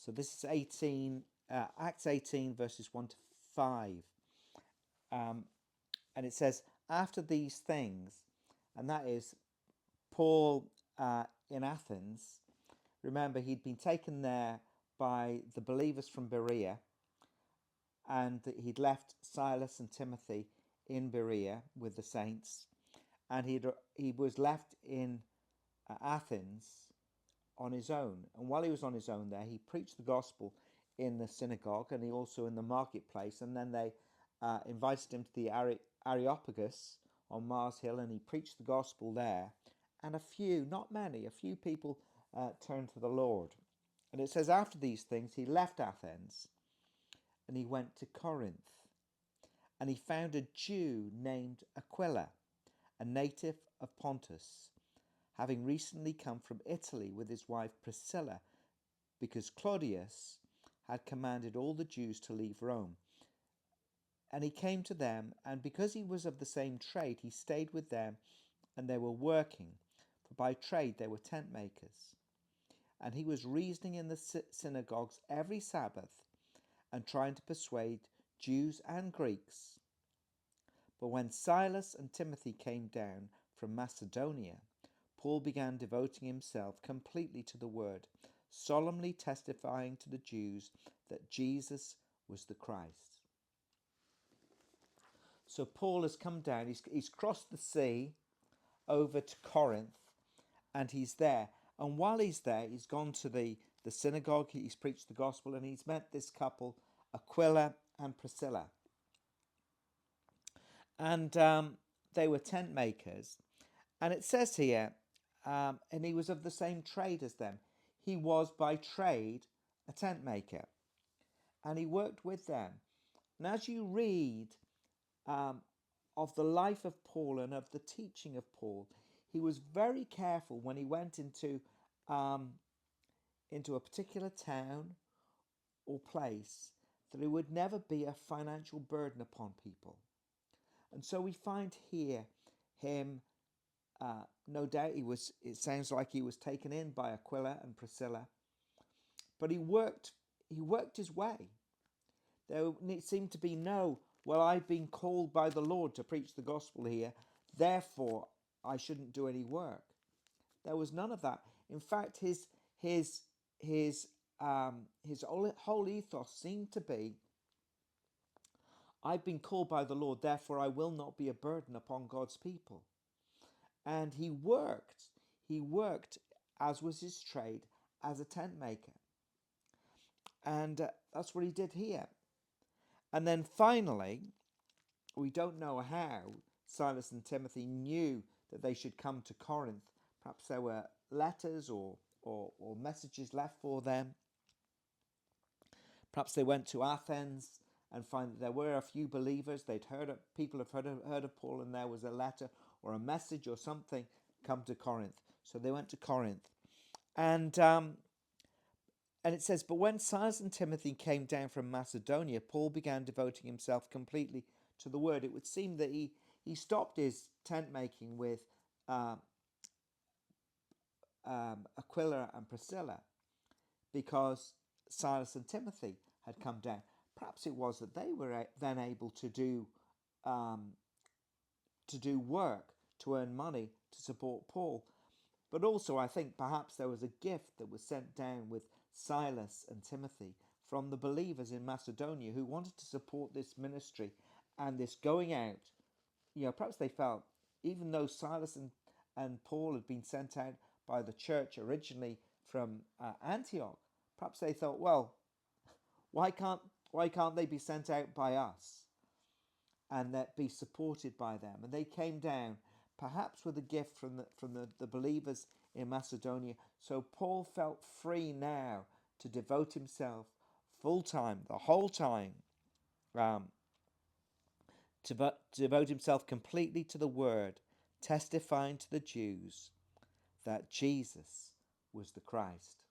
So this is Acts 18, verses 1 to 5. And it says, after these things, and that is Paul in Athens. Remember, he'd been taken there by the believers from Berea, and he'd left Silas and Timothy in Berea with the saints, and he was left in Athens on his own. And while he was on his own there, he preached the gospel in the synagogue, and he also in the marketplace. And then they invited him to the Areopagus on Mars Hill, and he preached the gospel there. And a few, not many, a few people turned to the Lord. And it says, after these things, he left Athens and he went to Corinth. And he found a Jew named Aquila, a native of Pontus, having recently come from Italy with his wife Priscilla, because Claudius had commanded all the Jews to leave Rome. And he came to them, and because he was of the same trade, he stayed with them, and they were working, for by trade they were tent makers. And he was reasoning in the synagogues every Sabbath, and trying to persuade Jews and Greeks. But when Silas and Timothy came down from Macedonia, Paul began devoting himself completely to the word, solemnly testifying to the Jews that Jesus was the Christ. So Paul has come down, he's crossed the sea over to Corinth, and he's there. And while he's there, he's gone to the synagogue, he's preached the gospel, and he's met this couple, Aquila and Priscilla. And they were tent makers. And it says here, and he was of the same trade as them. He was by trade a tent maker, and he worked with them. And as you read of the life of Paul and of the teaching of Paul, he was very careful when he went into a particular town or place that it would never be a financial burden upon people. And so we find here him, no doubt it sounds like he was taken in by Aquila and Priscilla, but he worked his way. There seemed to be no, well, I've been called by the Lord to preach the gospel here, therefore I shouldn't do any work. There was none of that. In fact, his whole ethos seemed to be, I've been called by the Lord, therefore I will not be a burden upon God's people. And he worked, as was his trade, as a tent maker. And that's what he did here. And then finally, we don't know how Silas and Timothy knew that they should come to Corinth. Perhaps there were letters or messages left for them. Perhaps they went to Athens and find that there were a few believers. People have heard of Paul, and there was a letter or a message or something come to Corinth. So they went to Corinth. And it says, but when Silas and Timothy came down from Macedonia, Paul began devoting himself completely to the word. It would seem that he stopped his tent making with Aquila and Priscilla because Silas and Timothy had come down. Perhaps it was that they were then able to do work to earn money to support Paul. But also I think perhaps there was a gift that was sent down with Silas and Timothy from the believers in Macedonia who wanted to support this ministry and this going out. Perhaps they felt, even though Silas and Paul had been sent out by the church originally from Antioch, perhaps they thought, well, why can't they be sent out by us and that be supported by them? And they came down, perhaps with a gift from the believers in Macedonia. So Paul felt free now to devote himself full time, the whole time, to devote himself completely to the word, testifying to the Jews that Jesus was the Christ.